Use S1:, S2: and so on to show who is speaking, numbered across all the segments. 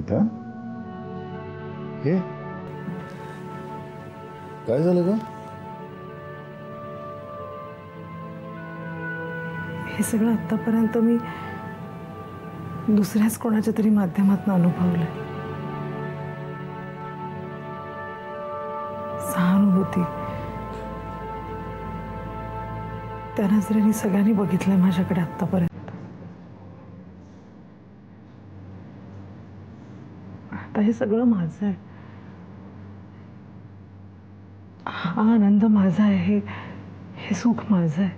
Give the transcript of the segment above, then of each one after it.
S1: इथं? हे काय झालं ग?
S2: हे सगळं आतापर्यंत मी दुसऱ्याच कोणाच्या तरी माध्यमातून अनुभवलंय. सहानुभूती त्या नजरेने सगळ्यांनी बघितलंय माझ्याकडे आतापर्यंत. आता हे सगळं माझं आहे. हा आनंद माझा आहे, हे सुख माझं आहे.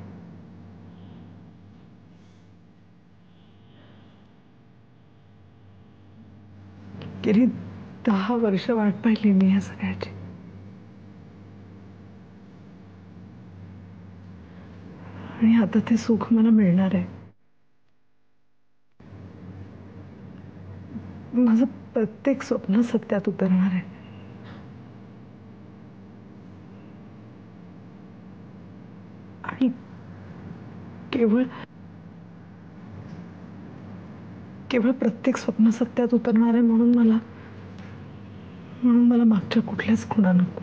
S2: गेली 10 वर्ष वाट पाहिली मी या सगळ्याची. आणि आता ते सुख मला मिळणार आहे. माझं प्रत्येक स्वप्न सत्यात उतरणार आहे. आणि केवळ केवळ प्रत्येक स्वप्न सत्यात उतरणार आहे म्हणून मला मागच्या कुठल्याच खुणा नको.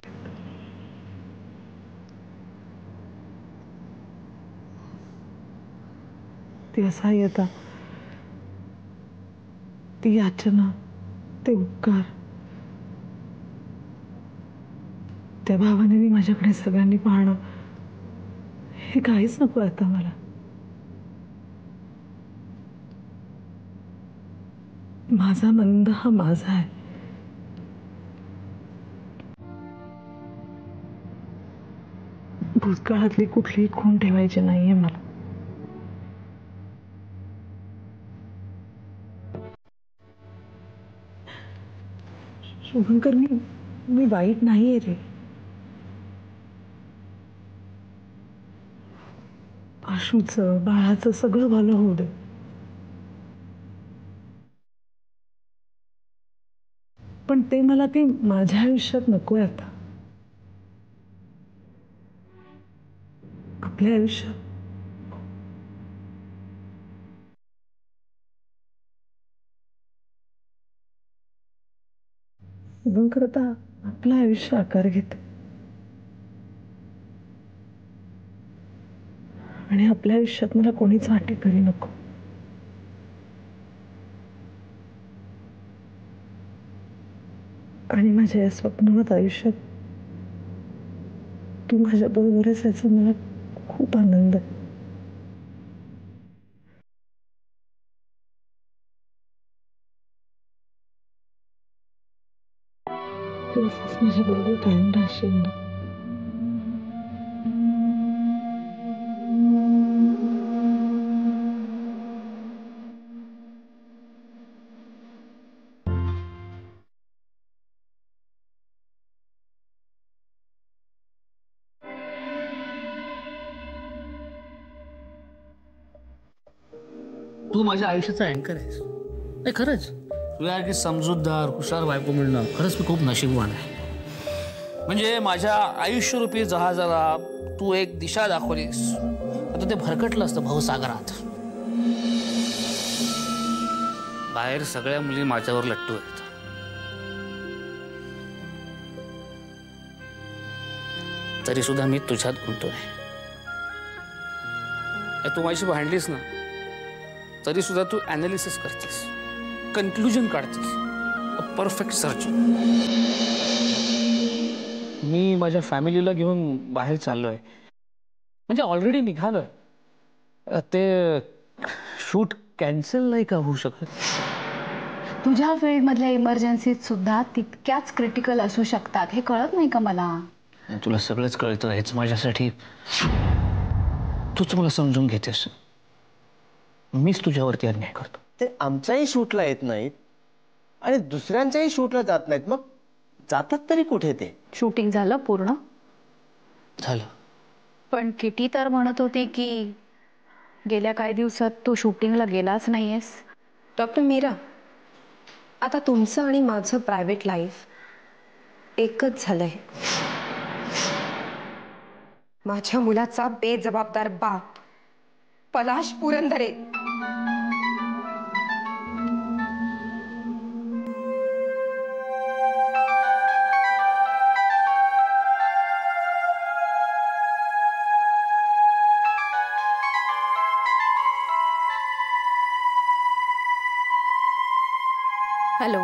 S2: ती असहाय्यता, ती याचना, ते उपकार, त्या भावनेने माझ्याकडे सगळ्यांनी पाहणं, हे काहीच नको आता मला. माझा आनंद हा माझा आहे. भूतकाळातली कुठलीही खूण ठेवायची नाहीये मला. शुभंकर, मी वाईट नाहीये रे. आशूचं, बाळाचं सगळं भलं होऊ दे. पण ते मला ते माझ्या आयुष्यात नकोय आता. आपल्या आयुष्यात शुभंकर, आता आपलं आयुष्य आकार घेत आणि आपल्या आयुष्यात मला कोणीच वाटेकरी नको. आणि माझ्या या स्वप्नवत आयुष्यात तू माझ्या बरोबर असायचा मला खूप आनंद आहे. तू माझ्या बरोबर कायम राहशील ना.
S3: तू माझ्या आयुष्याचा अँकर आहेस. नाही खरंच, तुझ्यासारखी समजूतदार हुशार बायको मिळणं खरंच मी खूप नशीबवान आहे. म्हणजे माझ्या आयुष्यरूपी जहाजाला तू एक दिशा दाखवलीस. आता ते भरकटलं असतं भवसागरात. बाहेर सगळ्या मुली माझ्यावर लट्टू आहेत. तरी सुद्धा मी तुझ्यात गुंतोय. तू माझी भांडलीस ना, तरी सुद्धा तू ॲनालिसिस करतेस, कन्क्लुजन काढतेस. A perfect surgeon. मी माझ्या फॅमिलीला घेऊन बाहेर चाललोय. म्हणजे ऑलरेडी निघालोय. ते शूट कॅन्सल नाही का होऊ शकत?
S4: तुझ्या फील्डमधल्या इमर्जन्सीत सुद्धा तितक्याच क्रिटिकल असू शकतात, हे कळत नाही का मला?
S3: तुला सगळंच कळतं. हेच माझ्यासाठी तूच मला समजून घेतेस. मीच तुझ्यावरती अन्याय करतो.
S5: ते आमच्याही शूटला येत नाहीत आणि दुसऱ्यांच्याही शूटला जात नाहीत. मग जातात तरी कुठे ते?
S4: शूटिंग झालं पूर्ण?
S3: झालं.
S4: पण किटी तर म्हणत होती की गेल्या काही दिवसात तू शूटिंगला गेलाच नाहीयेस.
S6: डॉक्टर मीरा, आता तुमचं आणि माझं प्रायव्हेट लाईफ एकच झालंय. माझ्या मुलाचा बेजबाबदार बाप पलाश पुरंदरे
S4: हॅलो.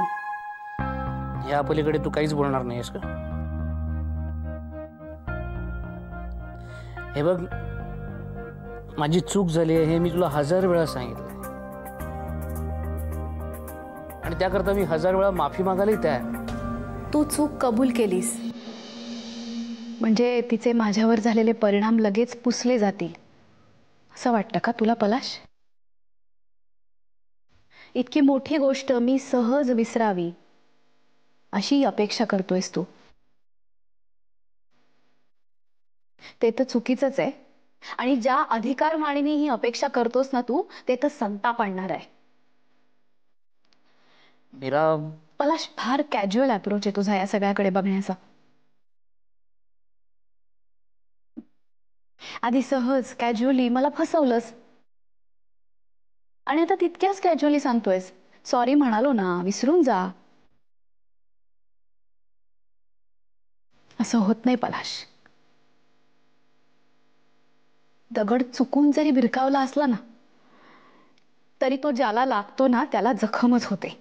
S3: या पलीकडे तू काहीच बोलणार नाहीस का? हे बघ, माझी चूक झाली आहे हे मी तुला 1000 वेळा सांगितलं आणि त्याकरता मी 1000 वेळा माफी मागायला तयार.
S4: तू चूक कबूल केलीस म्हणजे तिचे माझ्यावर झालेले परिणाम लगेच पुसले जातील असं वाटतं का तुला पलाश? इतकी मोठी गोष्ट मी सहज विसरावी अशी अपेक्षा करतोयस तू? ते तर चुकीचंच आहे आणि ज्या अधिकारमानीने ही अपेक्षा करतोस ना तू, ते तर संताप आणणार आहे.
S3: मीरा,
S4: पलाश, फार कॅज्युअल अप्रोच आहे तुझा या सगळ्याकडे बघण्याचा. आधी सहज कॅज्युअली मला फसवलंस आणि आता तितक्याच कॅज्युअली सांगतोयस सॉरी म्हणालो ना, विसरून जा. असं होत नाही पलाश. दगड चुकून जरी भिरकावला असला ना तरी तो ज्याला लागतो ना त्याला जखमच होते.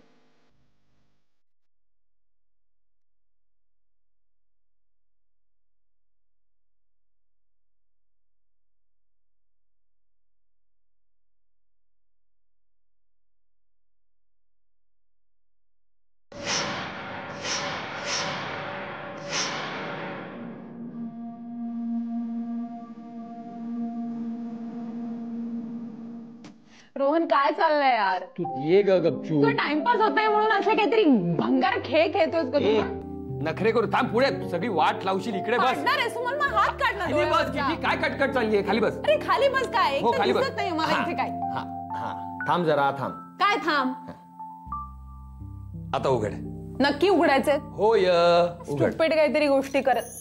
S7: रोहन, काय चाललंय यार?
S8: ये ग गपचू.
S7: टाइमपास होतोय म्हणून असं काहीतरी भंगार खेळ खेळतोस का तू?
S8: नखरे करू थांब, पुढे सगळी वाट लावशील. इकडे बस.
S7: काढणार आहेस तू मला, मग हात काढणार
S8: खाली बस.
S7: डोळ्यावरचा.
S8: किती काय कटकट चालली आहे? खाली बस.
S7: अरे खाली बस काय? एक
S8: हो,
S7: तर
S8: खाली बस.
S7: दिसत नाही मला इथे काय.
S8: हा हा, थांब जरा, थांब.
S7: काय थांब?
S8: आता उघड.
S7: नक्की उघडायचे?
S8: होय, उघड.
S7: स्टुपिड काहीतरी गोष्टी करत.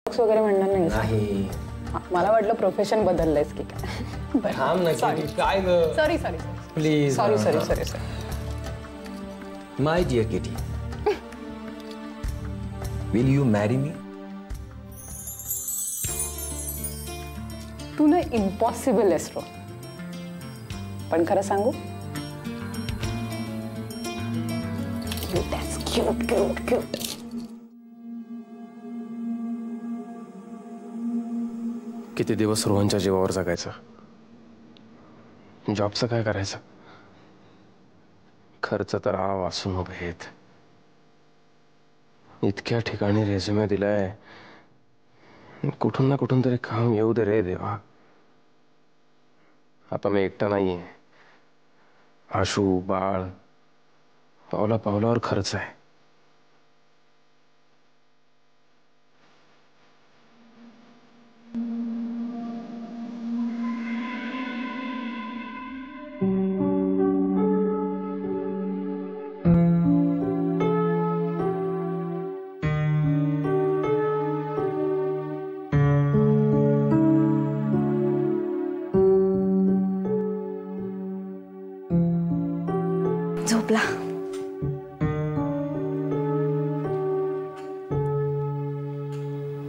S7: वगैरे म्हणणार नाही. मला वाटलं प्रोफेशन बदललंयस की काय.
S8: थांब ना. काय ग?
S7: Sorry
S8: please.
S7: Sorry.
S9: My dear Kitty, will you marry me?
S7: तू ना इम्पॉसिबल आहेस रो. पण खरं सांगू, क्यूट.
S5: किती दिवस रोहनच्या जीवावर जगायचं? जॉबचं काय करायचं? खर्च तर वाचून उभे आहेत. इतक्या ठिकाणी रेझ्युमे दिलाय. कुठून ना कुठून तरी काम येऊ दे रे देवा. आता मी एकटा नाहीये. आशू, बाळ, पावलावर खर्च आहे.
S6: झोपला.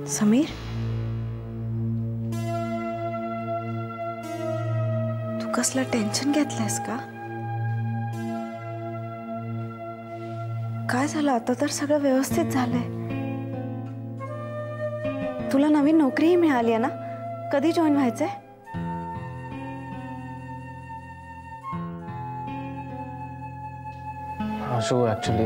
S6: समीर, तू कसलं टेन्शन घेतलंयस का? काय झालं? आता तर सगळं व्यवस्थित झालंय. तुला नवीन नोकरीही मिळाली आहे ना? कधी जॉईन व्हायचंय?
S5: Ashu actually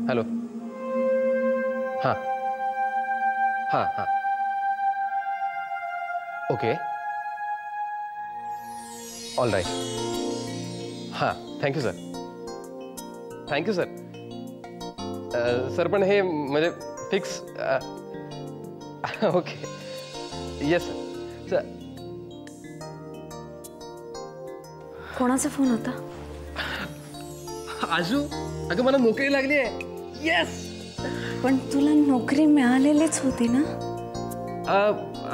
S5: hello. हां हां हां ओके ऑल राईट. हां thank you sir. Thank you sir. Sir पण हे म्हणजे फिक्स. Okay yes sir.
S6: कोणाचा फोन होता?
S5: आशू अगं मला नोकरी लागली आहे. येस.
S6: पण तुला नोकरी मिळालेलीच होती ना?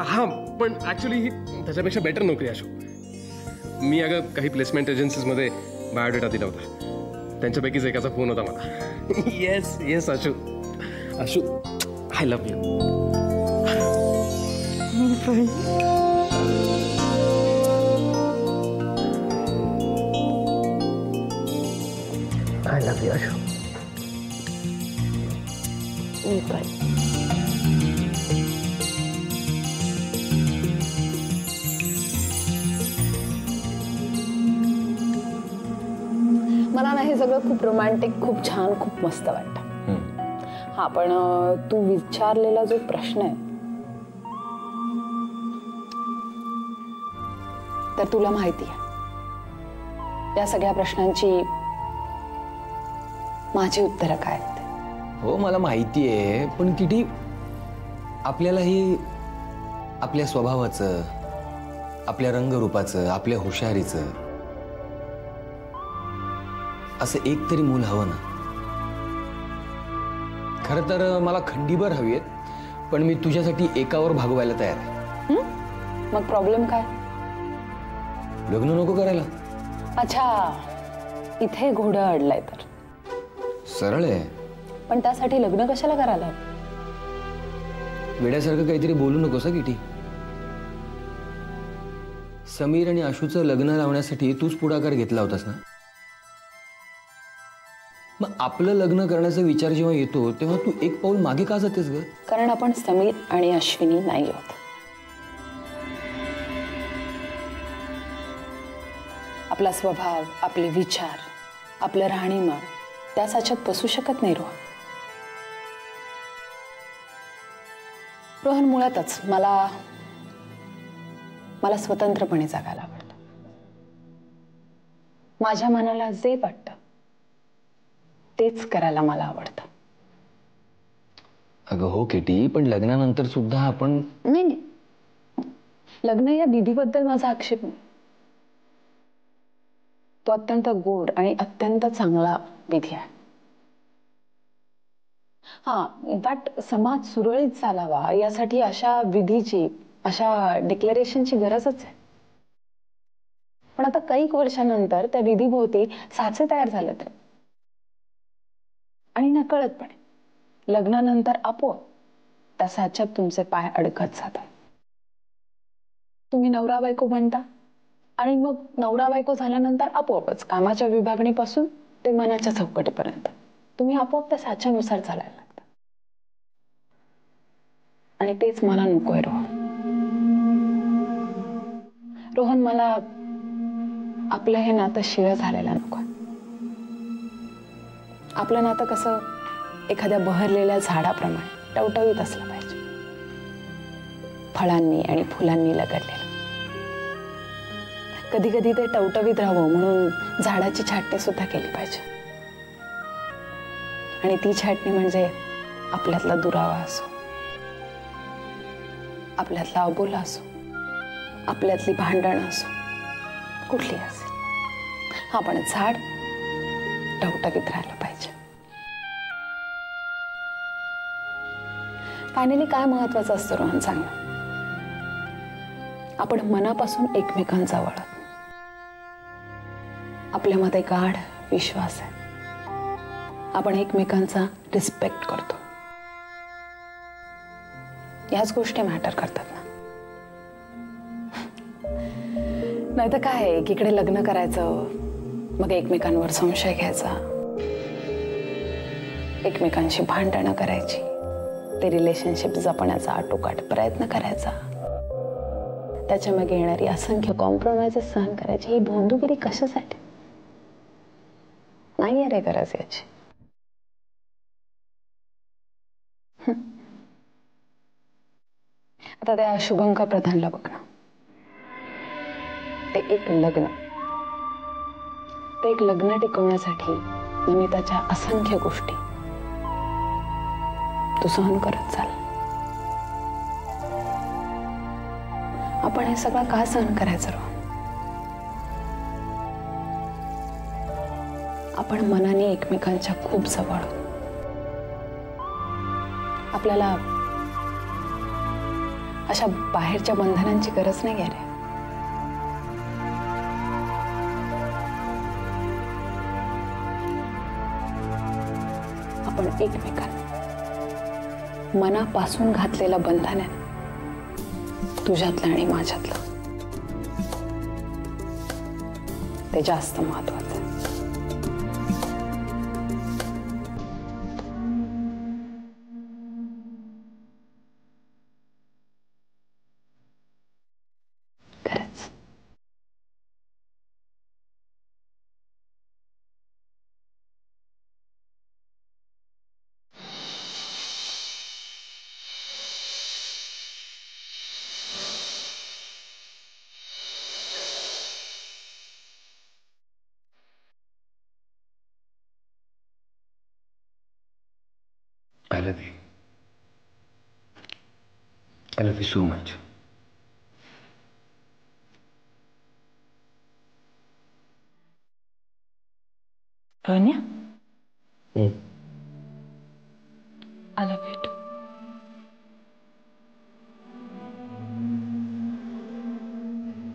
S5: हां पण ॲक्च्युली ही त्याच्यापेक्षा बेटर नोकरी आशू. मी अगं काही प्लेसमेंट एजन्सीजमध्ये बायोडेटा दिला होता. त्यांच्यापैकीच एकाचा फोन होता मला. Yes yes Ashu. Ashu I love you. I love you, Ashu.
S7: मला ना हे सगळं खूप रोमॅन्टिक, खूप छान, खूप मस्त वाटतं. हा पण तू विचारलेला जो प्रश्न आहे तर तुला माहिती आहे या सगळ्या प्रश्नांची माझी उत्तरं काय आहेत?
S8: हो मला माहिती आहे, पण किती आपल्यालाही आपल्या स्वभावाचं, आपल्या रंगरूपाचं, आपल्या हुशारीचं असं एक तरी मूल हवं ना. खरं तर मला खंडीभर हवी आहेत, पण मी तुझ्यासाठी एकावर भागवायला तयार आहे.
S7: मग प्रॉब्लेम काय?
S8: लग्न नको करायला.
S7: अच्छा, इथे घोडं अडलंय तर
S8: सरळ आहे.
S7: पण त्यासाठी लग्न कशाला करायला?
S8: वेड्यासारखं काहीतरी बोलू नकोस किटी. समीर आणि आशूचं लग्न लावण्यासाठी तूच पुढाकार घेतला होतास ना. मग आपलं लग्न करण्याचा विचार जेव्हा येतो तेव्हा तू एक पाऊल मागे का जातेस ग?
S7: कारण आपण समीर आणि अश्विनी नाही आहोत. आपला स्वभाव, आपले विचार, आपलं राहणीमान त्या साच्यात बसू शकत नाही रोहन. रोहन मुळातच मला स्वतंत्रपणे जगायला आवडतं. माझ्या मनाला जे वाटतं तेच करायला मला आवडतं.
S8: अगं हो किटी, पण लग्नानंतर सुद्धा आपण
S7: नाही, लग्न या विधीबद्दल माझा आक्षेप नाही. तो अत्यंत गोड आणि अत्यंत चांगला विधी आहे. हा, इनफॅक्ट समाज सुरळीत चालावा यासाठी अशा विधीची, अशा डिक्लेरेशनची गरजच आहे. पण आता काही वर्षानंतर त्या विधीभोवती साचे तयार झालेत आणि नकळतपणे लग्नानंतर आपोआप त्या साच्यात तुमचे पाय अडकत जातात. तुम्ही नवरा बायको बनता आणि मग नवरा बायको झाल्यानंतर आपोआपच कामाच्या विभागणीपासून ते मनाच्या चौकटीपर्यंत तुम्ही आपोआप त्या साच्यानुसार चालायला लागता. आणि तेच मला नकोय रोहन. मला आपलं हे नातं शिळं झालेलं नकोय. आपलं नातं कसं एखाद्या बहरलेल्या झाडाप्रमाणे टवटवीत असलं पाहिजे, फळांनी आणि फुलांनी लगडलेलं. कधी कधी ते टवटवीत राहावं म्हणून झाडाची छाटणी सुद्धा केली पाहिजे. आणि ती छाटणी म्हणजे आपल्यातला दुरावा असो, आपल्यातला अबोला असो, आपल्यातली भांडणं असो, कुठली असेल. हा, पण झाड टवटवीत राहायला पाहिजे. फायनली काय महत्वाचं असतं रोहन सांग ना. आपण मनापासून एकमेकांजवळ आहोत. आपल्यामध्ये गाढ विश्वास आहे. आपण एकमेकांचा रिस्पेक्ट करतो. याच गोष्टी मॅटर करतात ना. नाही तर काय, एकीकडे लग्न करायचं, मग एकमेकांवर संशय घ्यायचा, एकमेकांशी भांडणं करायची, ते रिलेशनशिप जपण्याचा आटोकाट प्रयत्न करायचा, त्याच्या मागे येणारी असंख्य कॉम्प्रोमाइजेस सहन करायची. ही भोंदूगिरी कशासाठी? नाही आहे रे गरज याची. आता त्या शुभंकर प्रधानला बघ ना. ते एक लग्न टिकवण्यासाठी नमिताच्या असंख्य गोष्टी तू सहन करत चाल. आपण हे सगळं का सहन करायचं रो? आपण मनाने एकमेकांच्या खूप जवळ. आपल्याला अशा बाहेरच्या बंधनांची गरज नाही आहे रे. आपण एकमेकांना मनापासून घातलेलं बंधन आहे, तुझ्यातलं आणि माझ्यातलं, ते जास्त महत्वाचं आहे. खरंच.
S8: I love you. I love you so much.
S2: Rania? I love you too.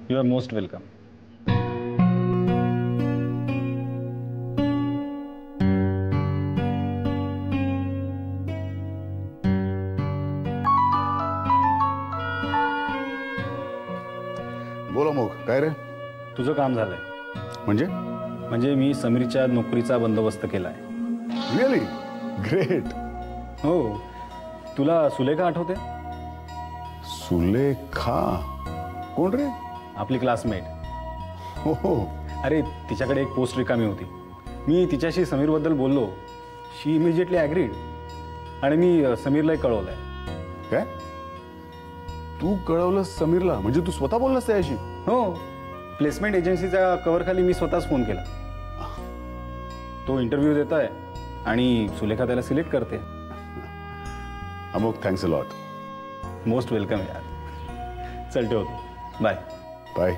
S9: You are most welcome.
S1: बोला मग काय रे?
S9: तुझं काम झालंय. म्हणजे मी समीरच्या नोकरीचा बंदोबस्त केलाय.
S1: Really great.
S9: हो. तुला सुलेखा आठवते?
S1: सुलेखा कोण रे?
S9: आपली क्लासमेट.
S1: हो.
S9: अरे तिच्याकडे एक पोस्ट रिकामी होती. मी तिच्याशी समीरबद्दल बोललो. शी इमिजिएटली ॲग्रीड आणि मी समीरलाही कळवलंय.
S1: काय? तू कळवलं समीरला? म्हणजे तू स्वतः बोललास त्याशी?
S9: हो. प्लेसमेंट एजन्सीच्या कव्हरखाली मी स्वतःच फोन केला. तो इंटरव्ह्यू देत आहे आणि सुलेखा त्याला सिलेक्ट करते.
S1: Amok thanks a lot.
S9: Most welcome यार. चल ठेवतो. बाय.
S1: बाय.